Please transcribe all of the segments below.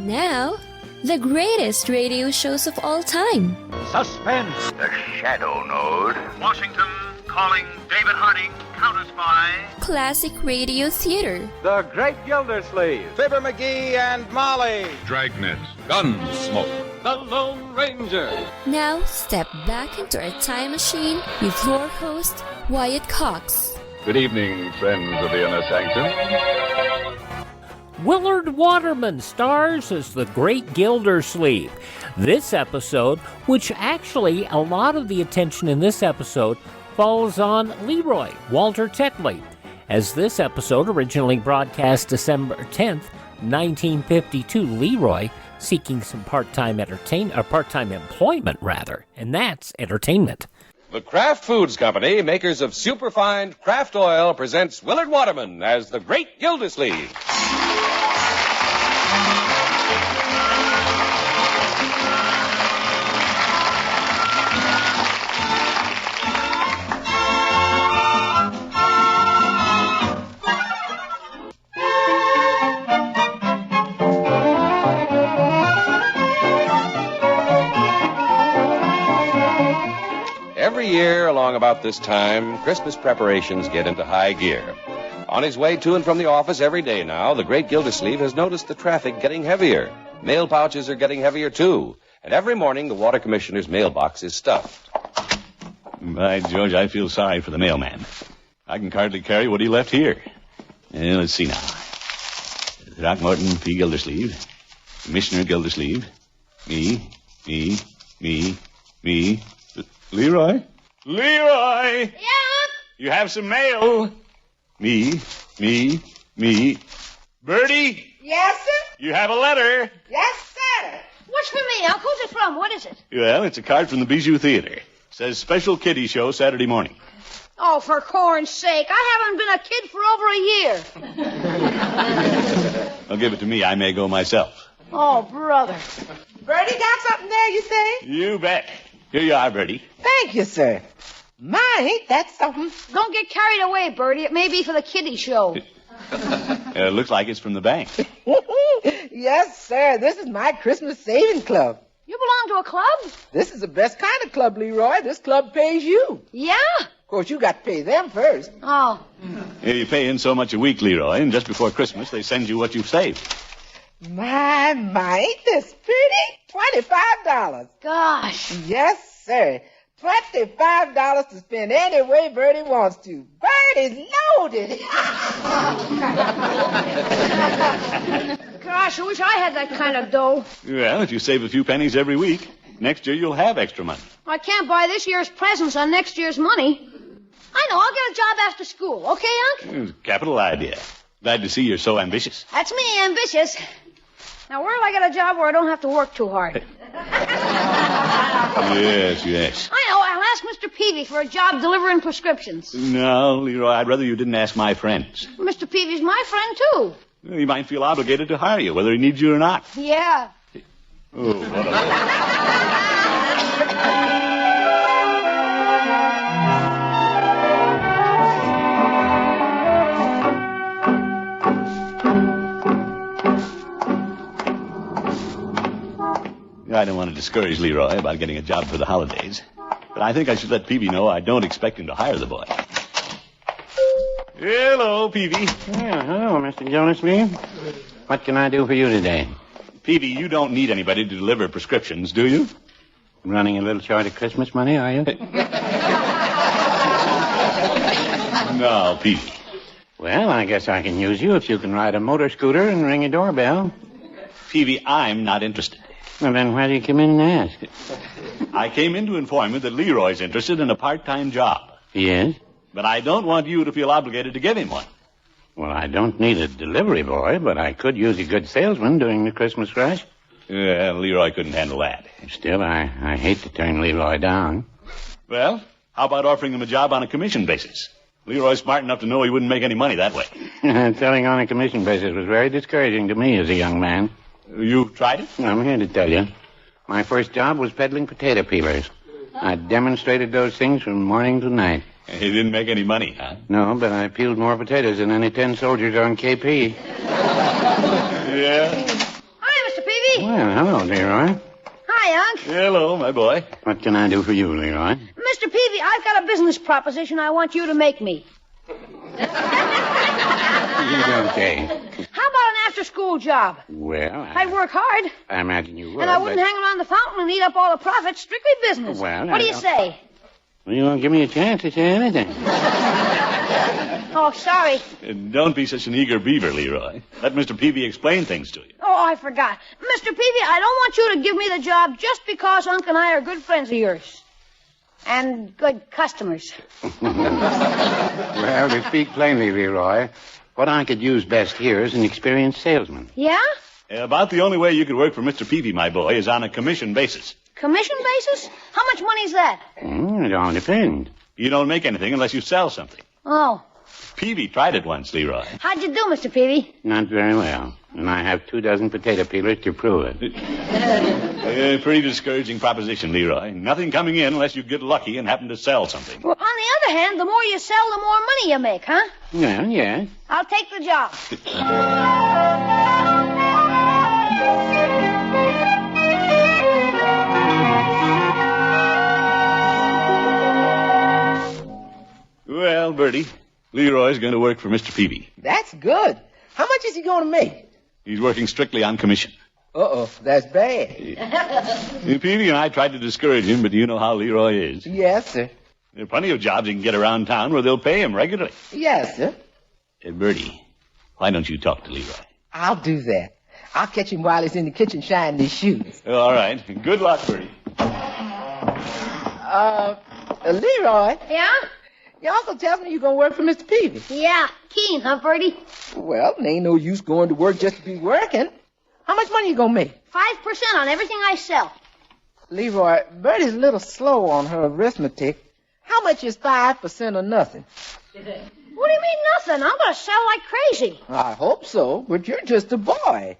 Now, the greatest radio shows of all time. Suspense. The Shadow Node. Washington calling David Harding, counter-spy. Classic radio theater. The Great Gildersleeve. Fibber McGee and Molly. Dragnet. Gunsmoke. The Lone Ranger. Now, step back into a time machine with your host, Wyatt Cox. Good evening, friends of the Inner Sanctum. Willard Waterman stars as the Great Gildersleeve. This episode, which actually a lot of the attention in this episode falls on Leroy, Walter Tetley, as this episode originally broadcast December 10th, 1952. Leroy seeking some part-time employment, and that's entertainment. The Kraft Foods Company, makers of superfine Kraft oil, presents Willard Waterman as the Great Gildersleeve. Every year, along about this time, Christmas preparations get into high gear. On his way to and from the office every day now, the Great Gildersleeve has noticed the traffic getting heavier. Mail pouches are getting heavier, too. And every morning, the water commissioner's mailbox is stuffed. By George, I feel sorry for the mailman. I can hardly carry what he left here. Let's see now. Throckmorton P. Gildersleeve. Commissioner Gildersleeve. Me. Leroy? Leroy! Yeah? You have some mail. Me. Bertie? Yes, sir? You have a letter. Yes, sir. What's for me, Unc? Who's it from? What is it? Well, it's a card from the Bijou Theater. Says special kiddie show Saturday morning. Oh, for corn's sake. I haven't been a kid for over a year. Well, give it to me. I may go myself. Oh, brother. Bertie got something there, you say? You bet. Here you are, Bertie. Thank you, sir. My, ain't that something? Don't get carried away, Bertie. It may be for the kiddie show. It looks like it's from the bank. Yes, sir. This is my Christmas saving club. You belong to a club? This is the best kind of club, Leroy. This club pays you. Yeah? Of course, you got to pay them first. Oh. You pay in so much a week, Leroy, and just before Christmas, they send you what you've saved. My, ain't this pretty? $25. Gosh. Yes, sir. $25 to spend any way Bertie wants to. Bertie's loaded. Gosh, I wish I had that kind of dough. Well, if you save a few pennies every week, next year you'll have extra money. I can't buy this year's presents on next year's money. I know, I'll get a job after school. Okay, Unc? Capital idea. Glad to see you're so ambitious. That's me, ambitious. Now, where'll I get a job where I don't have to work too hard? Yes. I know, I'll ask Mr. Peavey for a job delivering prescriptions. No, Leroy, I'd rather you didn't ask my friends. Mr. Peavey's my friend, too. He might feel obligated to hire you, whether he needs you or not. Yeah. Oh, what a... I don't want to discourage Leroy about getting a job for the holidays, but I think I should let Peavey know I don't expect him to hire the boy. Hello, Peavey. Yeah, hello, Mr. Gildersleeve. What can I do for you today? Peavey, you don't need anybody to deliver prescriptions, do you? Running a little short of Christmas money, are you? No, Peavey. Well, I guess I can use you if you can ride a motor scooter and ring a doorbell. Peavey, I'm not interested. Well, then why do you come in and ask? I came in to inform you that Leroy's interested in a part-time job. He is? But I don't want you to feel obligated to give him one. Well, I don't need a delivery boy, but I could use a good salesman during the Christmas rush. Yeah, Leroy couldn't handle that. Still, I hate to turn Leroy down. Well, how about offering him a job on a commission basis? Leroy's smart enough to know he wouldn't make any money that way. Selling on a commission basis was very discouraging to me as a young man. You tried it? I'm here to tell you. My first job was peddling potato peelers. I demonstrated those things from morning to night. He didn't make any money, huh? No, but I peeled more potatoes than any 10 soldiers on KP. Yeah? Hi, Mr. Peavey. Well, hello, Leroy. Hi, Unc. Hello, my boy. What can I do for you, Leroy? Mr. Peavey, I've got a business proposition I want you to make me. Okay. How about an after-school job? Well, I'd work hard, I imagine you would. and I wouldn't hang around the fountain and eat up all the profits. Strictly business. Well, what do you say? Well, you won't give me a chance to say anything. Oh, sorry. Don't be such an eager beaver, Leroy. Let Mr. Peavey explain things to you. Oh, I forgot. Mr. Peavey, I don't want you to give me the job just because Unc and I are good friends of yours. And good customers. Well, to speak plainly, Leroy, what I could use best here is an experienced salesman. Yeah? About the only way you could work for Mr. Peavey, my boy, is on a commission basis. Commission basis? How much money's that? It all depends. You don't make anything unless you sell something. Oh. Peavey tried it once, Leroy. How'd you do, Mr. Peavey? Not very well. And I have 24 potato peelers to prove it. Pretty discouraging proposition, Leroy. Nothing coming in unless you get lucky and happen to sell something. Well, on the other hand, the more you sell, the more money you make, huh? Well, yes. I'll take the job. Well, Bertie, Leroy's going to work for Mr. Peavey. That's good. How much is he going to make? He's working strictly on commission. Uh-oh, that's bad. Peavey and I tried to discourage him, but you know how Leroy is. Yes, sir. There are plenty of jobs he can get around town where they'll pay him regularly. Yes, sir. Bertie, why don't you talk to Leroy? I'll do that. I'll catch him while he's in the kitchen shining his shoes. All right. Good luck, Bertie. Leroy? Yeah? Your uncle tells me you're going to work for Mr. Peavey. Yeah. Keen, huh, Bertie? Well, there ain't no use going to work just to be working. How much money you going to make? 5% on everything I sell. Leroy, Bertie's a little slow on her arithmetic. How much is 5% of nothing? What do you mean nothing? I'm going to sell like crazy. I hope so, but you're just a boy.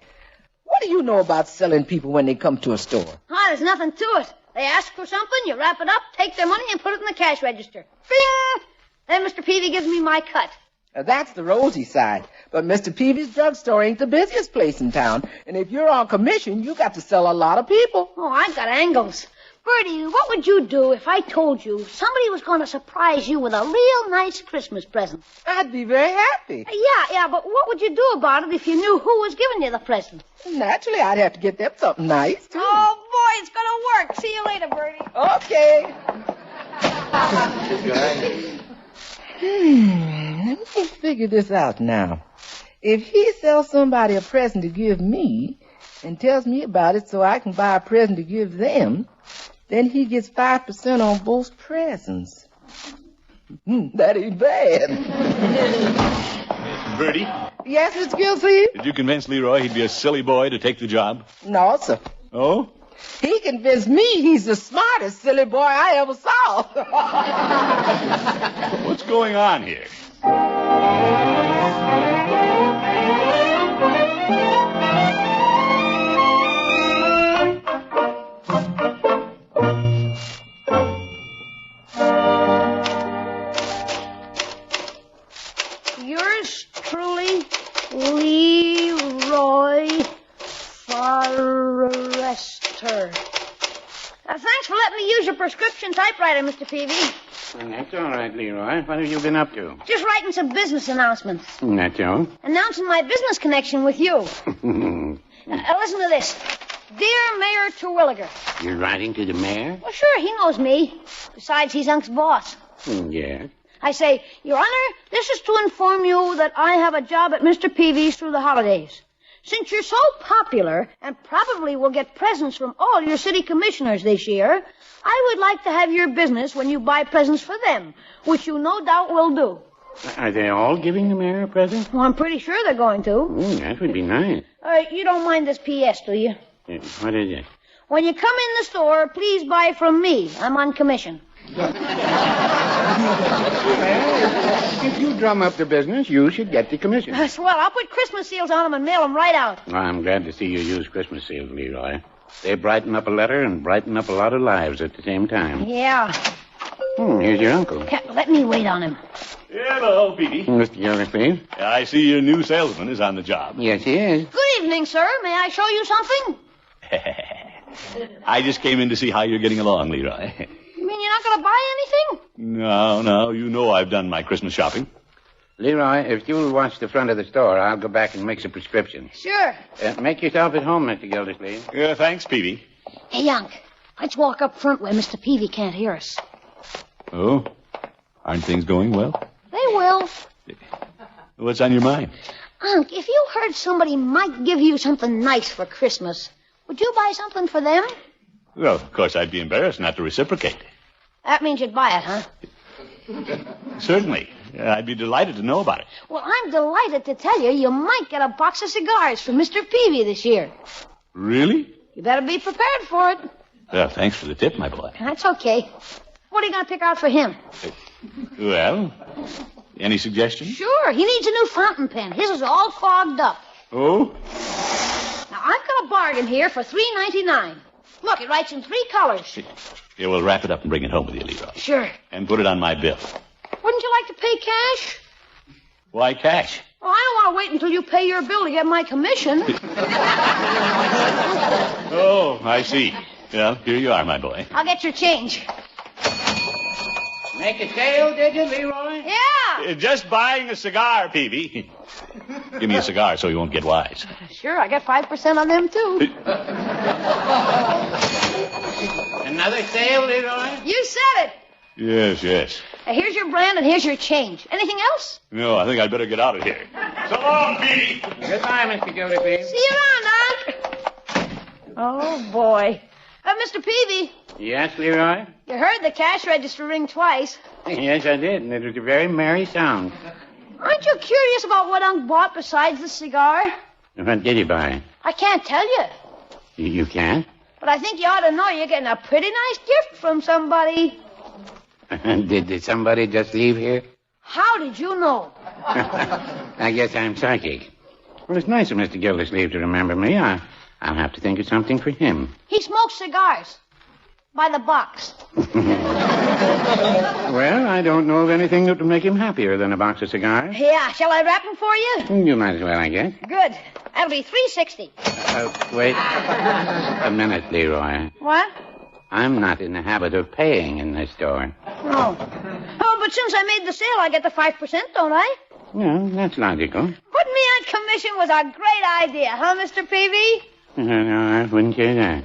What do you know about selling people when they come to a store? Oh, there's nothing to it. They ask for something, you wrap it up, take their money, and put it in the cash register. Bing! Then Mr. Peavey gives me my cut. That's the rosy side. But Mr. Peavey's drugstore ain't the busiest place in town. And if you're on commission, you got to sell a lot of people. Oh, I've got angles. Bertie, what would you do if I told you somebody was going to surprise you with a real nice Christmas present? I'd be very happy. Yeah, but what would you do about it if you knew who was giving you the present? Naturally, I'd have to get them something nice, too. Oh, boy, it's going to work. See you later, Bertie. Okay. Let me figure this out now. If he sells somebody a present to give me and tells me about it so I can buy a present to give them, then he gets 5% on both presents. That ain't bad. Bertie? Yes, Mr. Gildersleeve? Did you convince Leroy he'd be a silly boy to take the job? No, sir. Oh? He convinced me he's the smartest silly boy I ever saw. What's going on here? Yours truly, Leroy Forrester. Thanks for letting me use your prescription typewriter, Mr. Peavey. Well, that's all right, Leroy. What have you been up to? Just writing some business announcements. That's all. Announcing my business connection with you. Listen to this. Dear Mayor Terwilliger. You're writing to the mayor? Well, sure, he knows me. Besides, he's Unc's boss. Yes. I say, Your Honor, this is to inform you that I have a job at Mr. Peavey's through the holidays. Since you're so popular and probably will get presents from all your city commissioners this year, I would like to have your business when you buy presents for them, which you no doubt will do. Are they all giving the mayor a present? Well, I'm pretty sure they're going to. That would be nice. You don't mind this P.S., do you? What is it? When you come in the store, please buy from me. I'm on commission. If you drum up the business, you should get the commission. Swell. I'll put Christmas seals on them and mail them right out. Well, I'm glad to see you use Christmas seals, Leroy. They brighten up a letter and brighten up a lot of lives at the same time. Yeah. Here's your uncle. Let me wait on him. Hello, Peavey. Mr. Gildersleeve. I see your new salesman is on the job. Yes, he is. Good evening, sir. May I show you something? I just came in to see how you're getting along, Leroy. You mean you're not going to buy anything? No, you know I've done my Christmas shopping. Leroy, if you'll watch the front of the store, I'll go back and make some prescriptions. Sure. Make yourself at home, Mr. Gildersleeve. Thanks, Peavey. Hey, Unc, let's walk up front where Mr. Peavey can't hear us. Oh? Aren't things going well? They will. What's on your mind? Unc, if you heard somebody might give you something nice for Christmas, would you buy something for them? Well, of course, I'd be embarrassed not to reciprocate. That means you'd buy it, huh? Certainly. I'd be delighted to know about it. Well, I'm delighted to tell you you might get a box of cigars from Mr. Peavey this year. Really? You better be prepared for it. Well, thanks for the tip, my boy. That's okay. What are you going to pick out for him? Well, any suggestions? Sure. He needs a new fountain pen. His is all fogged up. Oh? Now, I've got a bargain here for $3.99. Look, it writes in 3 colors. Yeah, well, wrap it up and bring it home with you, Leroy. Sure. And put it on my bill. Wouldn't you like to pay cash? Why cash? Well, I don't want to wait until you pay your bill to get my commission. Oh, I see. Well, here you are, my boy. I'll get your change. Make a sale, did you, Leroy? Yeah. Just buying a cigar, Peavey. Give me a cigar so you won't get wise. Sure, I get 5% on them, too. Another sale, Leroy? You said it. Yes. Now, here's your brand and here's your change. Anything else? No, I think I'd better get out of here. So long, Peavey. Goodbye, Mr. Gildersleeve. See you around, Unc. Oh, boy. Mr. Peavey. Yes, Leroy? You heard the cash register ring twice. Yes, I did, and it was a very merry sound. Aren't you curious about what Unc bought besides the cigar? What did he buy? I can't tell you. You can't? But I think you ought to know you're getting a pretty nice gift from somebody. Did somebody just leave here? How did you know? I guess I'm psychic. Well, it's nice of Mr. Gildersleeve to remember me. I'll have to think of something for him. He smokes cigars. By the box. Well, I don't know of anything that would make him happier than a box of cigars. Yeah, shall I wrap them for you? You might as well, I guess. Good. That'll be $3.60. Wait a minute, Leroy. What? I'm not in the habit of paying in this store. Oh, but since I made the sale, I get the 5%, don't I? Yeah, that's logical. Putting me on commission was a great idea, huh, Mr. Peavey? No, I wouldn't say that.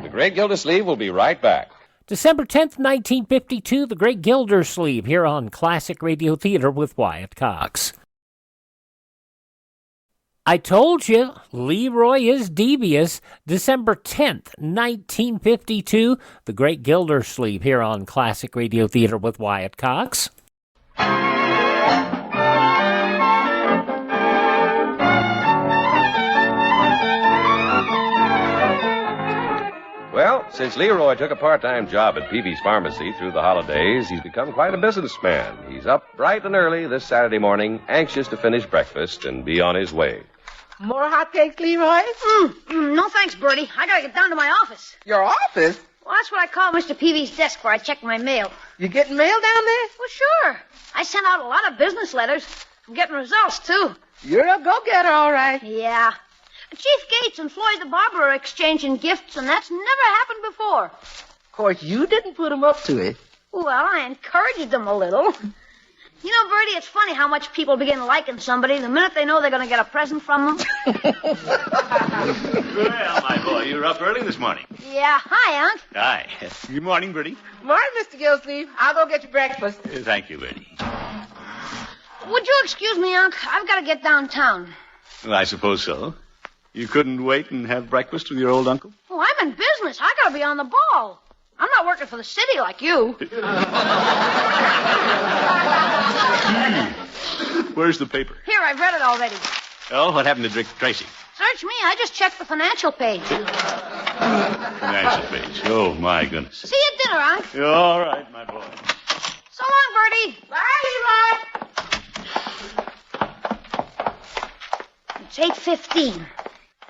The Great Gildersleeve will be right back. December 10th, 1952, The Great Gildersleeve, here on Classic Radio Theater with Wyatt Cox. I told you, Leroy is devious. December 10th, 1952, The Great Gildersleeve, here on Classic Radio Theater with Wyatt Cox. Well, since Leroy took a part-time job at Peavey's Pharmacy through the holidays, he's become quite a businessman. He's up bright and early this Saturday morning, anxious to finish breakfast and be on his way. More hotcakes, Leroy? No thanks, Bertie. I gotta get down to my office. Your office? Well, that's what I call Mr. Peavey's desk where I check my mail. You getting mail down there? Well, sure. I sent out a lot of business letters. I'm getting results, too. You're a go-getter, all right. Yeah. Chief Gates and Floyd the Barber are exchanging gifts, and that's never happened before. Of course, you didn't put them up to it. Well, I encouraged them a little. You know, Bertie, it's funny how much people begin liking somebody the minute they know they're going to get a present from them. Well, my boy, you're up early this morning. Yeah. Hi, Unc. Hi. Good morning, Bertie. Morning, Mr. Gildersleeve. I'll go get you breakfast. Thank you, Bertie. Would you excuse me, Unc? I've got to get downtown. Well, I suppose so. You couldn't wait and have breakfast with your old uncle? Oh, I'm in business. I got to be on the ball. I'm not working for the city like you. Where's the paper? Here, I've read it already. Oh, what happened to Dick Tracy? Search me. I just checked the financial page. Financial page. Oh, my goodness. See you at dinner, Unc. All right, my boy. So long, Bertie. Bye, Leroy. It's 8:15.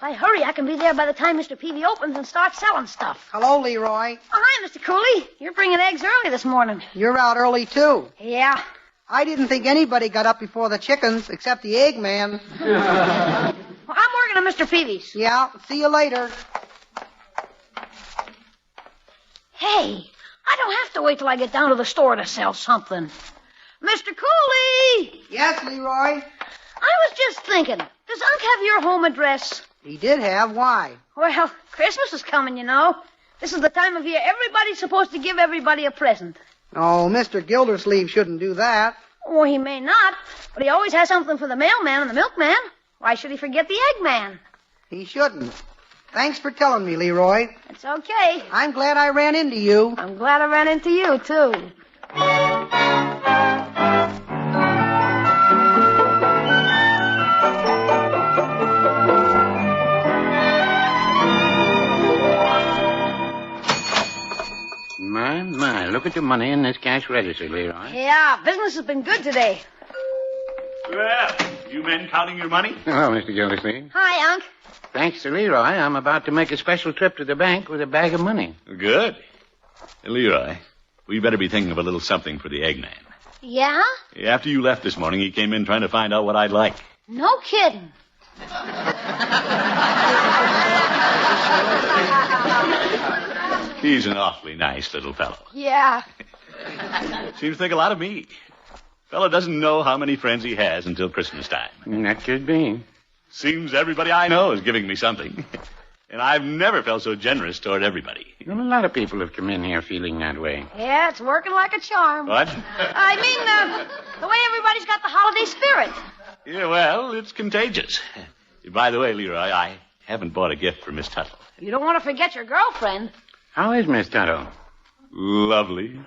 If I hurry, I can be there by the time Mr. Peavey opens and starts selling stuff. Hello, Leroy. Oh, hi, Mr. Cooley. You're bringing eggs early this morning. You're out early, too. Yeah. I didn't think anybody got up before the chickens, except the egg man. Well, I'm working at Mr. Peavey's. Yeah, see you later. Hey, I don't have to wait till I get down to the store to sell something. Mr. Cooley! Yes, Leroy? I was just thinking, does Unc have your home address? He did have. Why? Well, Christmas is coming, you know. This is the time of year everybody's supposed to give everybody a present. Oh, Mr. Gildersleeve shouldn't do that. Well, he may not, but he always has something for the mailman and the milkman. Why should he forget the eggman? He shouldn't. Thanks for telling me, Leroy. It's okay. I'm glad I ran into you. I'm glad I ran into you, too. My, look at the money in this cash register, Leroy. Yeah, business has been good today. Well, you men counting your money? Hello, Mr. Gildersleeve. Hi, Unc. Thanks to Leroy, I'm about to make a special trip to the bank with a bag of money. Good. Leroy, we better be thinking of a little something for the Eggman. Yeah? After you left this morning, he came in trying to find out what I'd like. No kidding. He's an awfully nice little fellow. Yeah. Seems to think a lot of me. Fellow doesn't know how many friends he has until Christmas time. That could be. Seems everybody I know is giving me something. And I've never felt so generous toward everybody. Well, a lot of people have come in here feeling that way. Yeah, it's working like a charm. What? I mean, the way everybody's got the holiday spirit. Yeah, well, it's contagious. By the way, Leroy, I haven't bought a gift for Miss Tuttle. You don't want to forget your girlfriend. How is Miss Tuttle? Lovely.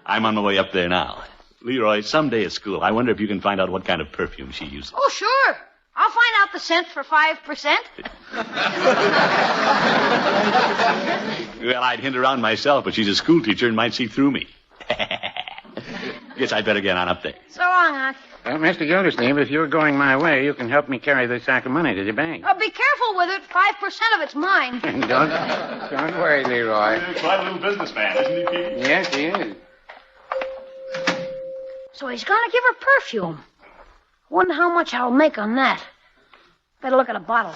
I'm on my way up there now. Leroy, someday at school, I wonder if you can find out what kind of perfume she uses. Oh, sure. I'll find out the scent for 5%. Well, I'd hint around myself, but she's a school teacher and might see through me. Guess I'd better get on up there. So long, Unc. Well, Mr. Gildersleeve, if you're going my way, you can help me carry this sack of money to the bank. Oh, be careful with it. 5% of it's mine. Don't worry, Leroy. Quite a little businessman, isn't he, Peavey? Yes, he is. So he's going to give her perfume. Wonder how much I'll make on that. Better look at a bottle.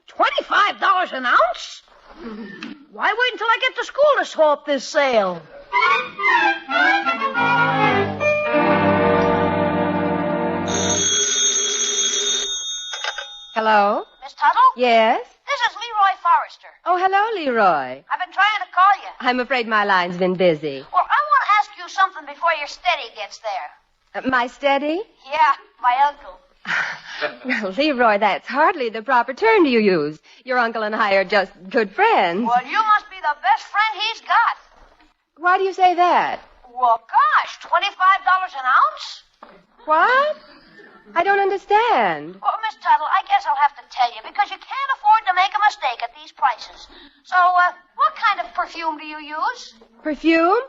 $25 an ounce? Why wait until I get to school to sew up this sale? Hello? Miss Tuttle? Yes? This is Leroy Forrester. Oh, hello, Leroy. I've been trying to call you. I'm afraid my line's been busy. Well, I want to ask you something before your steady gets there. My steady? Yeah, my uncle. Well, Leroy, that's hardly the proper term you use. Your uncle and I are just good friends. Well, you must be the best friend he's got. Why do you say that? Well, gosh, $25 an ounce? What? I don't understand. Well, Miss Tuttle, I guess I'll have to tell you, because you can't afford to make a mistake at these prices. So, what kind of perfume do you use? Perfume?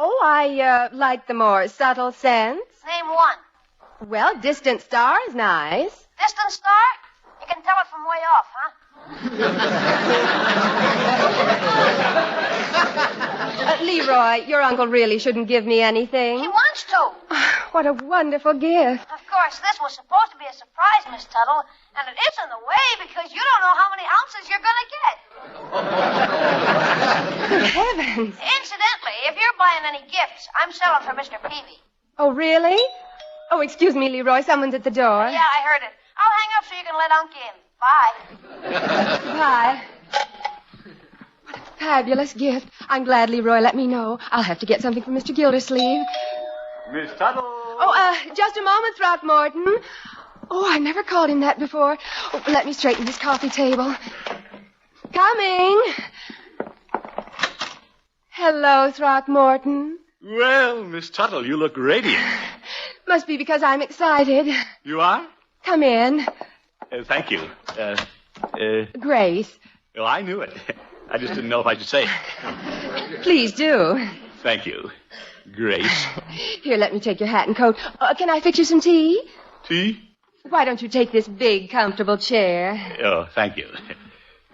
Oh, I like the more subtle scents. Name one. Well, Distant Star is nice. Distant Star? You can tell it from way off, huh? Leroy, your uncle really shouldn't give me anything. He wants to. What a wonderful gift. Of course, this was supposed to be a surprise, Miss Tuttle, and it is in the way because you don't know how many ounces you're going to get. Good heavens. Incidentally, if you're buying any gifts, I'm selling for Mr. Peavey. Oh, really? Oh, excuse me, Leroy. Someone's at the door. Yeah, I heard it. I'll hang up so you can let Unc in. Bye. Bye. What a fabulous gift. I'm glad Leroy let me know. I'll have to get something for Mr. Gildersleeve. Miss Tuttle. Oh, just a moment, Throckmorton. Oh, I never called him that before. Oh, let me straighten this coffee table. Coming. Hello, Throckmorton. Well, Miss Tuttle, you look radiant. Must be because I'm excited. You are? Come in. Thank you. Grace. Well, I knew it. I just didn't know if I should say it. Please do. Thank you, Grace. Here, let me take your hat and coat. Can I fix you some tea? Tea? Why don't you take this big, comfortable chair? Oh, thank you.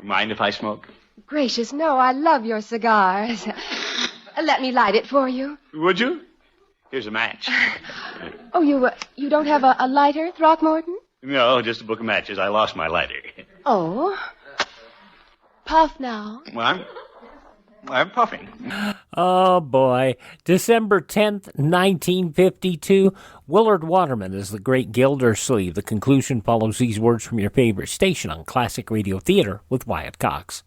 Mind if I smoke? Gracious, no, I love your cigars. Let me light it for you. Would you? Here's a match. Oh, you don't have a lighter, Throckmorton? No, just a book of matches. I lost my lighter. Oh. Puff now. Well, I'm puffing. Oh, boy. December 10th, 1952. Willard Waterman is the Great Gildersleeve. The conclusion follows these words from your favorite station on Classic Radio Theater with Wyatt Cox.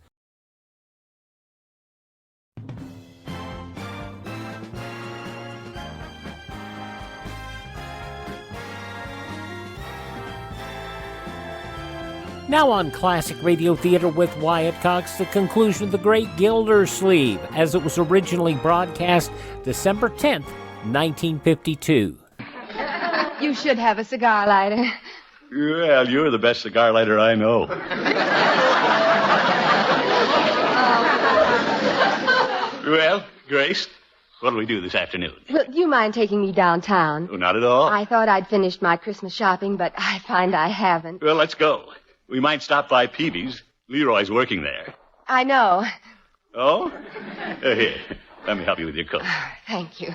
Now on Classic Radio Theater with Wyatt Cox, the conclusion of the Great Gildersleeve, as it was originally broadcast December 10th, 1952. You should have a cigar lighter. Well, you're the best cigar lighter I know. Well, Grace, what'll we do this afternoon? Well, do you mind taking me downtown? Oh, not at all. I thought I'd finished my Christmas shopping, but I find I haven't. Well, let's go. We might stop by Peavey's. Leroy's working there. I know. Oh? Here, let me help you with your coat. Thank you.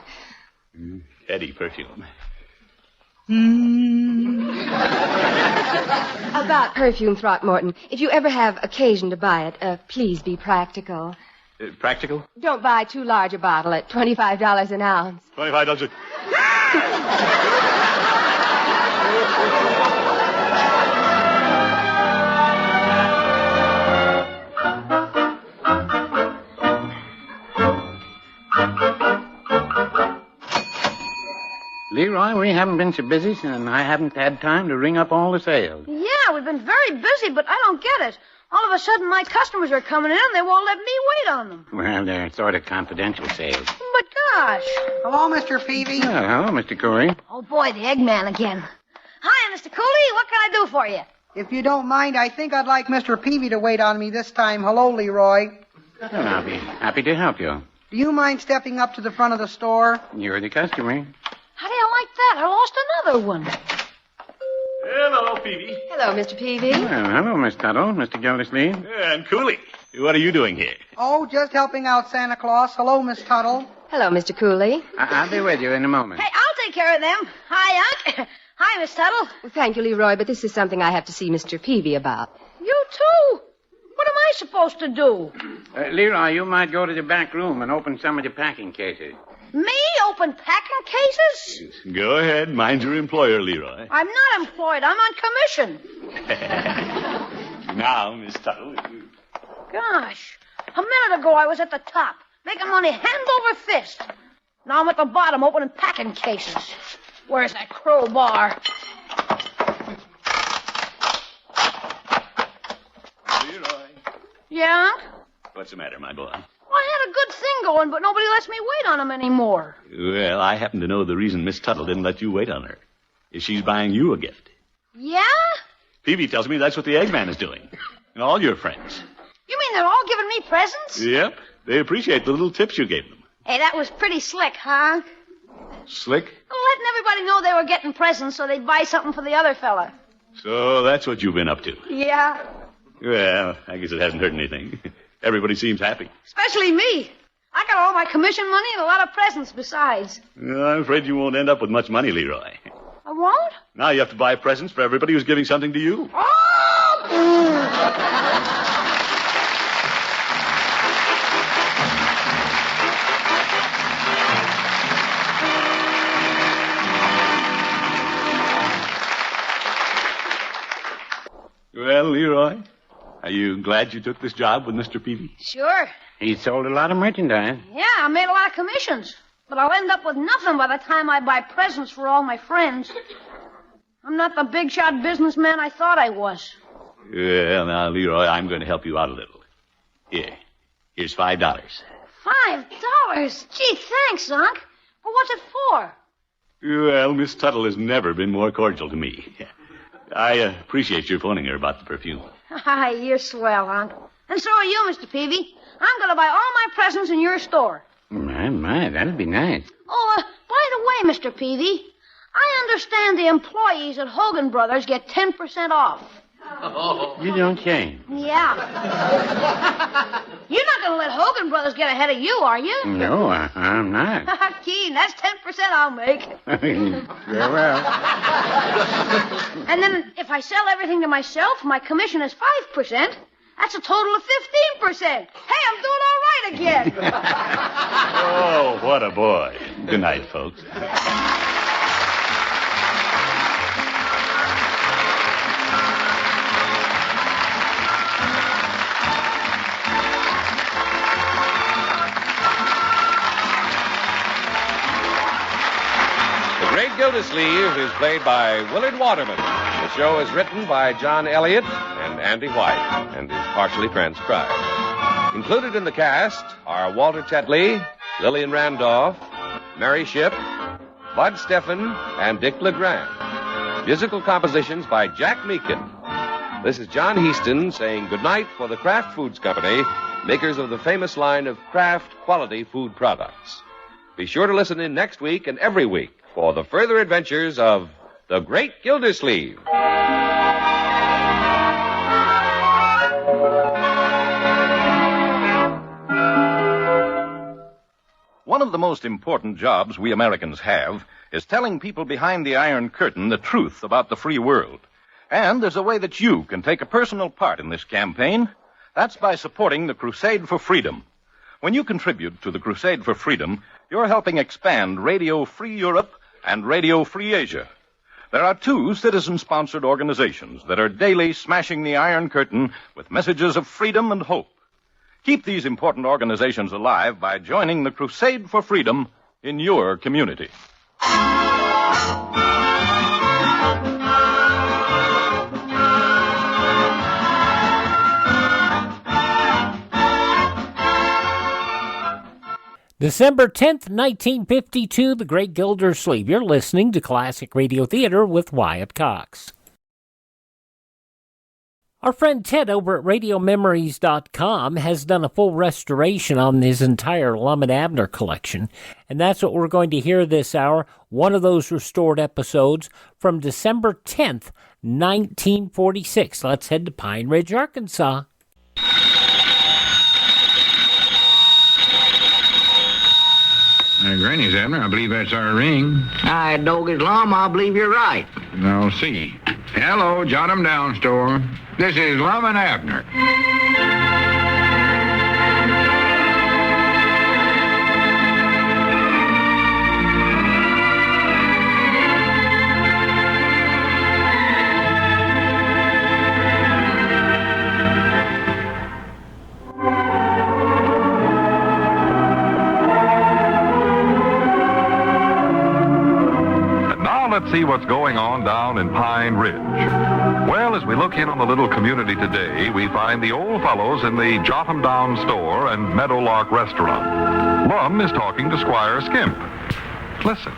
Heady perfume. About perfume, Throckmorton. If you ever have occasion to buy it, please be practical. Practical? Don't buy too large a bottle at $25 an ounce. $25 Leroy, we haven't been so busy, and I haven't had time to ring up all the sales. Yeah, we've been very busy, but I don't get it. All of a sudden, my customers are coming in, and they won't let me wait on them. Well, they're sort of confidential sales. But gosh. Hello, Mr. Peavey. Oh, hello, Mr. Cooley. Oh, boy, the Eggman again. Hi, Mr. Cooley. What can I do for you? If you don't mind, I think I'd like Mr. Peavey to wait on me this time. Hello, Leroy. Well, I'll be happy to help you. Do you mind stepping up to the front of the store? You're the customer. How do you like that? I lost another one. Hello, Peavey. Hello, Mr. Peavey. Well, hello, Miss Tuttle, Mr. Gildersleeve. And Cooley. What are you doing here? Oh, just helping out Santa Claus. Hello, Miss Tuttle. Hello, Mr. Cooley. I'll be with you in a moment. Hey, I'll take care of them. Hi, Unc. Hi, Miss Tuttle. Well, thank you, Leroy, but this is something I have to see Mr. Peavey about. You too? What am I supposed to do? Leroy, you might go to the back room and open some of the packing cases. Me open packing cases? Go ahead. Mind your employer, Leroy. I'm not employed. I'm on commission. Now, Miss Tuttle. Gosh. A minute ago, I was at the top, making money hand over fist. Now I'm at the bottom, opening packing cases. Where's that crowbar? Leroy. Yeah? What's the matter, my boy? I had a good thing going, but nobody lets me wait on them anymore. Well, I happen to know the reason Miss Tuttle didn't let you wait on her. Is she's buying you a gift. Yeah? Peavey tells me that's what the Eggman is doing. And all your friends. You mean they're all giving me presents? Yep. They appreciate the little tips you gave them. Hey, that was pretty slick, huh? Slick? Letting everybody know they were getting presents so they'd buy something for the other fella. So that's what you've been up to. Yeah. Well, I guess it hasn't hurt anything. Everybody seems happy. Especially me. I got all my commission money and a lot of presents besides. Well, I'm afraid you won't end up with much money, Leroy. I won't? Now you have to buy presents for everybody who's giving something to you. Well, Leroy, are you glad you took this job with Mr. Peavey? Sure. He sold a lot of merchandise. Yeah, I made a lot of commissions. But I'll end up with nothing by the time I buy presents for all my friends. I'm not the big-shot businessman I thought I was. Well, now, Leroy, I'm going to help you out a little. Here's $5. $5? Gee, thanks, Unc. But what's it for? Well, Miss Tuttle has never been more cordial to me. I appreciate your phoning her about the perfume. Hi, you're swell, Unc. And so are you, Mr. Peavey. I'm going to buy all my presents in your store. My, that'd be nice. Oh, by the way, Mr. Peavey, I understand the employees at Hogan Brothers get 10% off. You don't say. Yeah. You're not going to let Hogan Brothers get ahead of you, are you? No, I'm not. Keen, that's 10% I'll make. Very well. And then if I sell everything to myself, my commission is 5%. That's a total of 15%. Hey, I'm doing all right again. Oh, what a boy. Good night, folks. The Great Gildersleeve is played by Willard Waterman. The show is written by John Elliott and Andy White and is partially transcribed. Included in the cast are Walter Tetley, Lillian Randolph, Mary Shipp, Bud Steffen, and Dick LeGrand. Musical compositions by Jack Meakin. This is John Heaston saying goodnight for the Kraft Foods Company, makers of the famous line of Kraft quality food products. Be sure to listen in next week and every week for the further adventures of the Great Gildersleeve. One of the most important jobs we Americans have is telling people behind the Iron Curtain the truth about the free world. And there's a way that you can take a personal part in this campaign. That's by supporting the Crusade for Freedom. When you contribute to the Crusade for Freedom, you're helping expand Radio Free Europe and Radio Free Asia. There are two citizen-sponsored organizations that are daily smashing the Iron Curtain with messages of freedom and hope. Keep these important organizations alive by joining the Crusade for Freedom in your community. December 10th, 1952, The Great Gildersleeve. You're listening to Classic Radio Theater with Wyatt Cox. Our friend Ted over at RadioMemories.com has done a full restoration on his entire Lum-n-Abner collection, and that's what we're going to hear this hour, one of those restored episodes from December 10th, 1946. Let's head to Pine Ridge, Arkansas. Granny's, Abner. I believe that's our ring. I dog his lum. I believe you're right. I'll see. Hello, jot 'em down, store. This is Lum-n-Abner. Let's see what's going on down in Pine Ridge. Well, as we look in on the little community today, we find the old fellows in the Jot 'em Down store and Meadowlark restaurant. Lum is talking to Squire Skimp. Listen.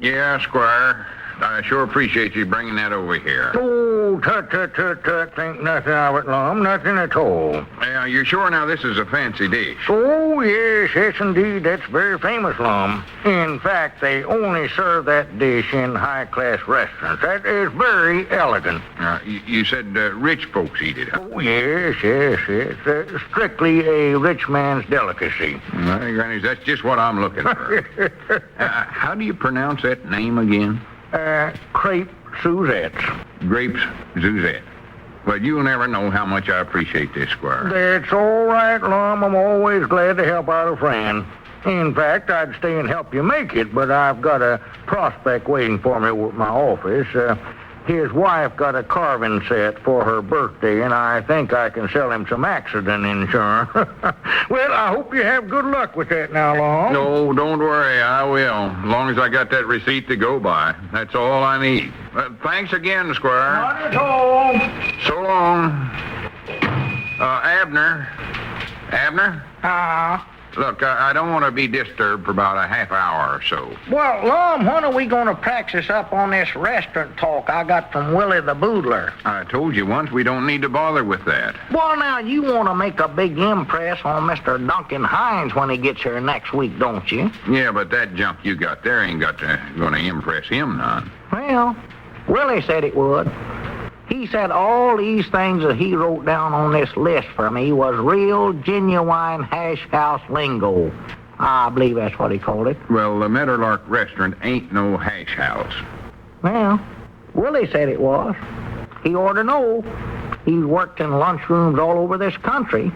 Yeah, Squire. I sure appreciate you bringing that over here. Oh, tut. Think nothing of it, Lum. Nothing at all. You're sure now this is a fancy dish? Oh, yes, indeed. That's very famous, Lum. In fact, they only serve that dish in high-class restaurants. That is very elegant. You said rich folks eat it, huh? Oh, yes. Strictly a rich man's delicacy. Well, Granny, that's just what I'm looking for. How do you pronounce that name again? Crepe Suzettes. Grapes Suzette. But you'll never know how much I appreciate this, Squire. That's all right, Lum. I'm always glad to help out a friend. In fact, I'd stay and help you make it, but I've got a prospect waiting for me at my office. His wife got a carving set for her birthday, and I think I can sell him some accident insurance. Well, I hope you have good luck with that now, Lum. No, don't worry. I will. As long as I got that receipt to go by. That's all I need. Thanks again, Squire. Not at all. So long. Abner. Abner? Look, I don't want to be disturbed for about a half hour or so. Well, Lum, when are we going to practice up on this restaurant talk I got from Willie the Boodler? I told you once we don't need to bother with that. Well, now, you want to make a big impress on Mr. Duncan Hines when he gets here next week, don't you? Yeah, but that junk you got there ain't going to impress him none. Well, Willie said it would. He said all these things that he wrote down on this list for me was real, genuine hash house lingo. I believe that's what he called it. Well, the Meadowlark restaurant ain't no hash house. Well, Willie said it was. He ought to know. He's worked in lunchrooms all over this country.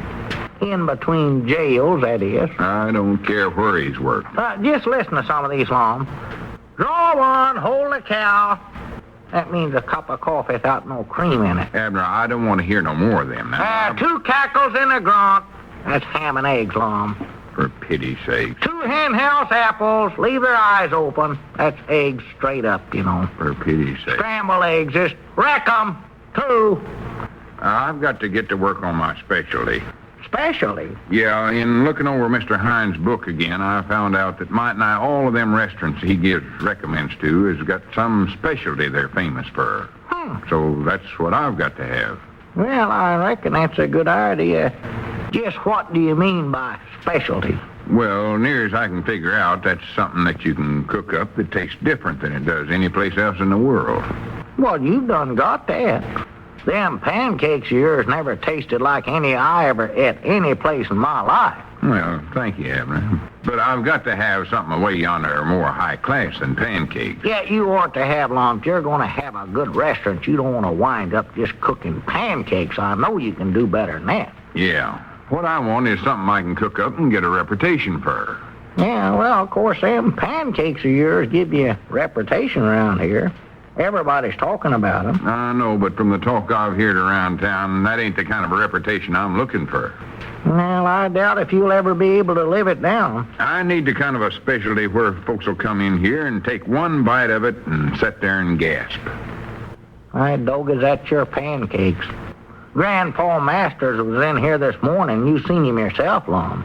In between jails, that is. I don't care where he's worked. Just listen to some of these, Lum. Draw one, hold the cow. That means a cup of coffee without no cream in it. Abner, I don't want to hear no more of them now. 2 cackles in a grunt. That's ham and eggs, Lum. For pity's sake. 2 hen house apples. Leave their eyes open. That's eggs straight up, you know. For pity's sake. Scrambled eggs. Just wreck 'em. 2. I've got to get to work on my specialty. Specialty? Yeah, in looking over Mr. Hines' book again, I found out that might nigh all of them restaurants he gives recommends to has got some specialty they're famous for. So that's what I've got to have. Well, I reckon that's a good idea. Just what do you mean by specialty? Well, near as I can figure out, that's something that you can cook up that tastes different than it does any place else in the world. Well, you've done got that. Them pancakes of yours never tasted like any I ever ate any place in my life. Well, thank you, Abner. But I've got to have something away yonder more high class than pancakes. Yeah, you ought to have, Lum. If you're going to have a good restaurant, you don't want to wind up just cooking pancakes. I know you can do better than that. Yeah. What I want is something I can cook up and get a reputation for. Yeah, well, of course, them pancakes of yours give you a reputation around here. Everybody's talking about them. I know, but from the talk I've heard around town, that ain't the kind of a reputation I'm looking for. Well, I doubt if you'll ever be able to live it down. I need the kind of a specialty where folks will come in here and take one bite of it and sit there and gasp. I dog is that your pancakes. Grandpa Masters was in here this morning. You seen him yourself, Lum.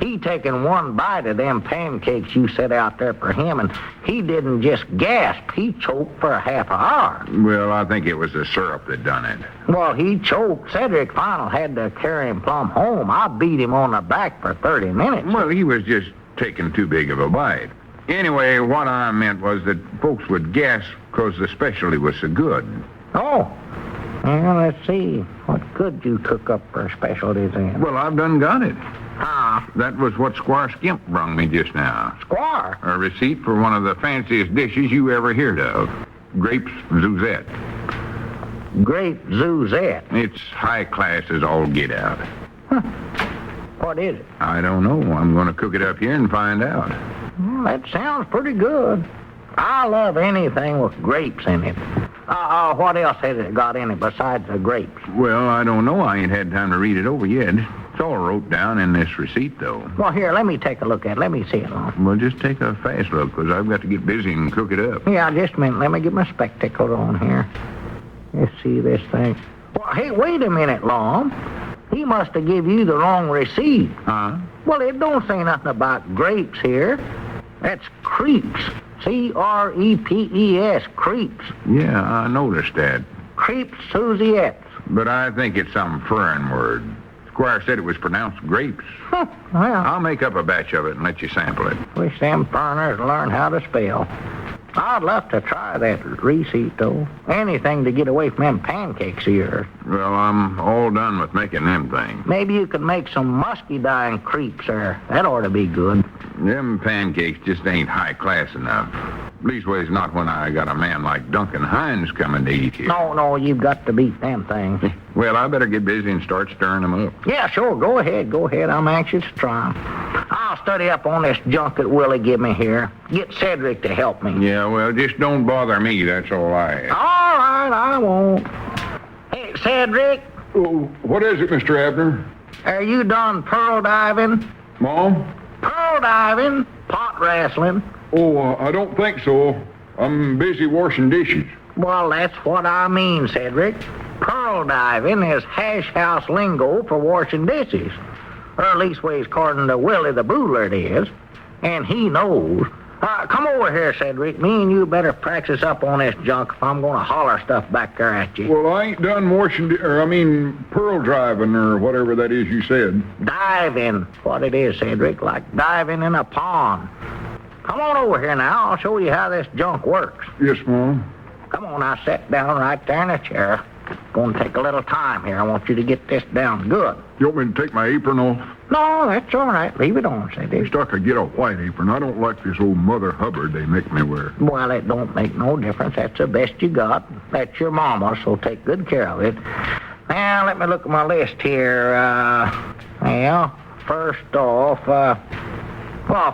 He taken one bite of them pancakes you set out there for him, and he didn't just gasp. He choked for a half hour. Well, I think it was the syrup that done it. Well, he choked. Cedric Final had to carry him plumb home. I beat him on the back for 30 minutes. Well, he was just taking too big of a bite. Anyway, what I meant was that folks would gasp because the specialty was so good. Oh. Well, let's see. What could you cook up for specialties then? Well, I've done got it. Huh? That was what Squire Skimp brung me just now. Squire? A receipt for one of the fanciest dishes you ever heard of. Grapes Suzette. Grape Suzette? It's high class as all get out. Huh. What is it? I don't know. I'm going to cook it up here and find out. Well, that sounds pretty good. I love anything with grapes in it. What else has it got in it besides the grapes? Well, I don't know. I ain't had time to read it over yet. It's all wrote down in this receipt, though. Well, here, let me take a look at it. Let me see it, Lum. Well, just take a fast look, because I've got to get busy and cook it up. Yeah, just a minute. Let me get my spectacles on here. Let's see this thing. Well, hey, wait a minute, Lum. He must have give you the wrong receipt. Huh? Well, it don't say nothing about grapes here. That's creeps. C-R-E-P-E-S, creeps. Yeah, I noticed that. Creeps Suziettes. But I think it's some foreign word. Squire said it was pronounced grapes. Well, I'll make up a batch of it and let you sample it. Wish them foreigners learn how to spell. I'd love to try that receipt, though. Anything to get away from them pancakes of yours. Well, I'm all done with making them things. Maybe you could make some musky-dying creeps there. That ought to be good. Them pancakes just ain't high class enough. Leastways not when I got a man like Duncan Hines coming to eat here. No, you've got to beat them things. Well, I better get busy and start stirring them up. Yeah, sure. Go ahead. I'm anxious to try 'em. I'll study up on this junk that Willie give me here. Get Cedric to help me. Yeah, well, just don't bother me. That's all I ask. All right, I won't. Hey, Cedric. Oh, what is it, Mr. Abner? Are you done pearl diving? Mom? Pearl diving, pot wrestling. Oh, I don't think so. I'm busy washing dishes. Well, that's what I mean, Cedric. Pearl diving is hash house lingo for washing dishes. Or leastways, according to Willie the Boodler it is. And he knows. Come over here, Cedric. Me and you better practice up on this junk if I'm going to holler stuff back there at you. Well, I ain't done pearl driving or whatever that is you said. Diving. What it is, Cedric, like diving in a pond. Come on over here now. I'll show you how this junk works. Yes, Mom. Come on, now sit down right there in a chair. Going to take a little time here. I want you to get this down good. You want me to take my apron off? No, that's all right. Leave it on, Cedric. Wish I could get a white apron. I don't like this old Mother Hubbard they make me wear. Well, it don't make no difference. That's the best you got. That's your mama, so take good care of it. Now, let me look at my list here. First off,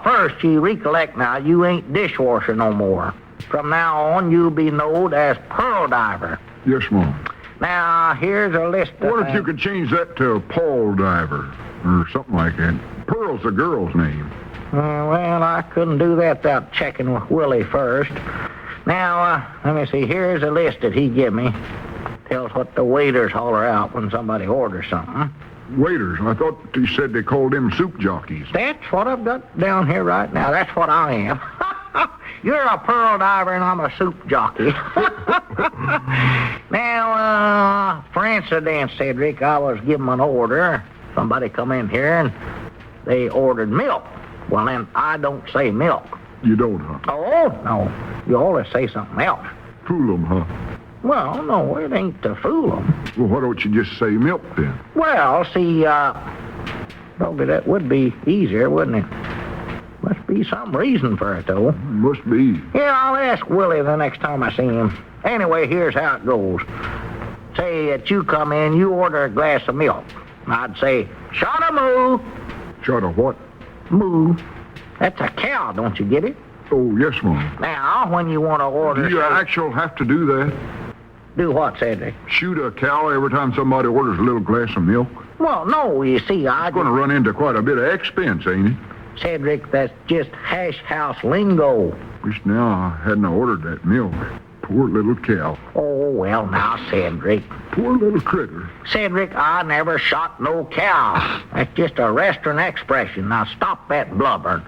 first, you recollect now, you ain't dishwasher no more. From now on, you'll be known as pearl diver. Yes, Mom. Now, here's a list of What if you could change that to Paul Diver or something like that? Pearl's the girl's name. Well, I couldn't do that without checking with Willie first. Now, let me see. Here's a list that he give me. Tells what the waiters holler out when somebody orders something. Waiters? I thought he said they called them soup jockeys. That's what I've got down here right now. That's what I am. You're a pearl diver and I'm a soup jockey. Now, for instance, Cedric, I was given an order. Somebody come in here and they ordered milk. Well, then I don't say milk. You don't, huh? Oh, no. You always say something else. Fool 'em, huh? Well, no, it ain't to fool 'em. Well, why don't you just say milk then? Well, see, probably that would be easier, wouldn't it? Must be some reason for it, though. Must be. Yeah, I'll ask Willie the next time I see him. Anyway, here's how it goes. Say that you come in, you order a glass of milk. I'd say, shot a moo. Shot a what? Moo. That's a cow, don't you get it? Oh, yes, Mom. Now, when you want to order... Do you actually have to do that? Do what, Cedric? Shoot a cow every time somebody orders a little glass of milk? Well, no, you see, It's going to run into quite a bit of expense, ain't it? Cedric, that's just hash house lingo. Wish now I hadn't ordered that milk. Poor little cow. Oh, well, now, Cedric. Poor little critter. Cedric, I never shot no cow. That's just a restaurant expression. Now, stop that blubbering.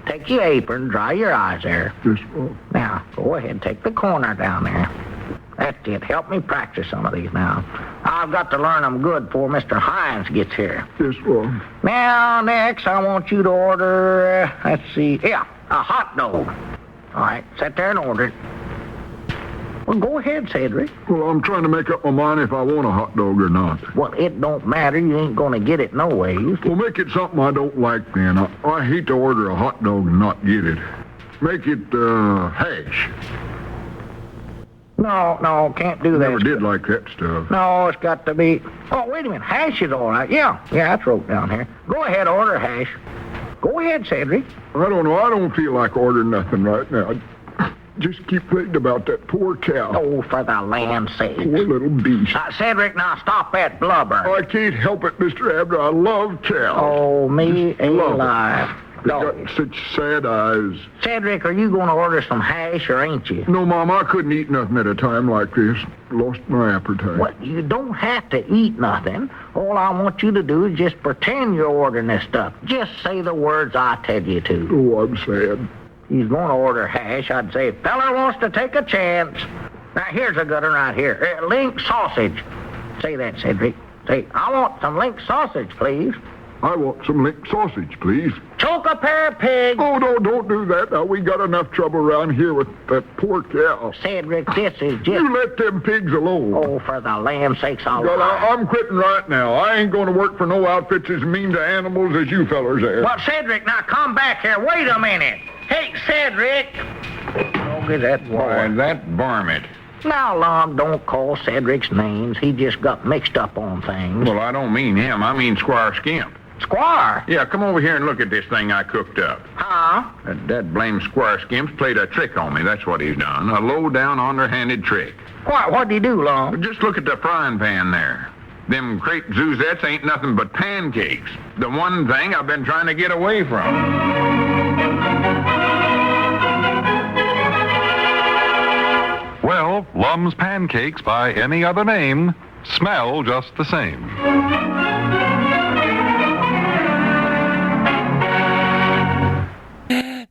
Take your apron, dry your eyes there. Yes, Mom. Now, go ahead, take the corner down there. That's it. Help me practice some of these now. I've got to learn them good before Mr. Hines gets here. Yes, Mom. Now, next, I want you to order, a hot dog. All right, sit there and order it. Well, go ahead, Cedric. Well, I'm trying to make up my mind if I want a hot dog or not. Well, it don't matter. You ain't going to get it no ways. Well, make it something I don't like, then. I hate to order a hot dog and not get it. Make it, hash. No, can't do that. Never did like that stuff. No, it's got to be... Oh, wait a minute. Hash is all right. Yeah, that's wrote down here. Go ahead, order hash. Go ahead, Cedric. I don't know. I don't feel like ordering nothing right now. I just keep thinking about that poor cow. Oh, for the land's sake. Poor little beast. Cedric, now stop that blubber. I can't help it, Mr. Abner. I love cows. Oh, me alive. They got such sad eyes. Cedric, are you going to order some hash or ain't you? No, Mom, I couldn't eat nothing at a time like this. Lost my appetite. Well, you don't have to eat nothing. All I want you to do is just pretend you're ordering this stuff. Just say the words I tell you to. Oh, I'm sad. He's going to order hash. I'd say, fella wants to take a chance. Now, here's a good one right here. Link sausage. Say that, Cedric. Say, I want some link sausage, please. I want some link sausage, please. Choke a pair of pigs. Oh, no, don't do that. Now, we got enough trouble around here with that poor cow. Cedric, this is just... You let them pigs alone. Oh, for the lamb's sakes, I'm quitting right now. I ain't going to work for no outfits as mean to animals as you fellers are. Well, Cedric, now come back here. Wait a minute. Hey, Cedric. Oh, get that boy. Why, that varmint. Now, Lum, don't call Cedric's names. He just got mixed up on things. Well, I don't mean him. I mean Squire Skimp. Squire? Yeah, come over here and look at this thing I cooked up. Huh? That blamed Squire Skimp's played a trick on me. That's what he's done. A low-down, underhanded trick. What'd he do, Lum? Just look at the frying pan there. Them crepe Zuzettes ain't nothing but pancakes. The one thing I've been trying to get away from. Well, Lum's pancakes by any other name smell just the same.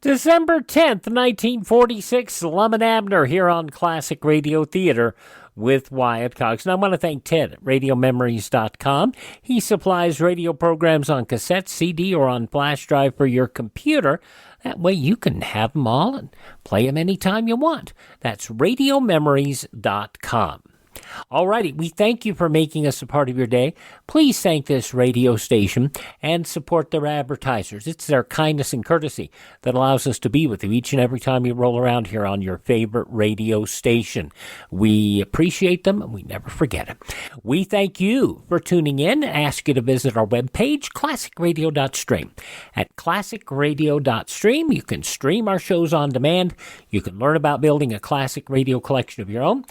December 10th, 1946, Lum-n-Abner here on Classic Radio Theater with Wyatt Cox. And I want to thank Ted at RadioMemories.com. He supplies radio programs on cassette, CD, or on flash drive for your computer. That way you can have them all and play them anytime you want. That's RadioMemories.com. Alrighty, we thank you for making us a part of your day. Please thank this radio station and support their advertisers. It's their kindness and courtesy that allows us to be with you each and every time you roll around here on your favorite radio station. We appreciate them and we never forget it. We thank you for tuning in. Ask you to visit our webpage, classicradio.stream. At classicradio.stream, you can stream our shows on demand. You can learn about building a classic radio collection of your own.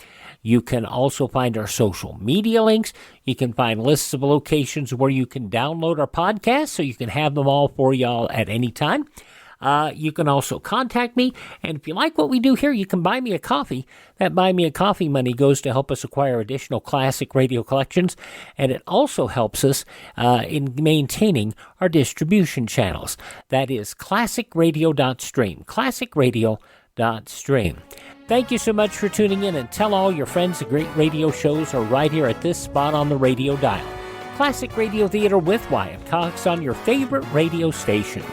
You can also find our social media links. You can find lists of locations where you can download our podcasts so you can have them all for y'all at any time. You can also contact me, and if you like what we do here, you can buy me a coffee. That Buy Me a Coffee money goes to help us acquire additional classic radio collections, and it also helps us in maintaining our distribution channels. That is classicradio.stream, classicradio.stream. Thank you so much for tuning in, and tell all your friends the great radio shows are right here at this spot on the radio dial. Classic Radio Theater with Wyatt Cox on your favorite radio station.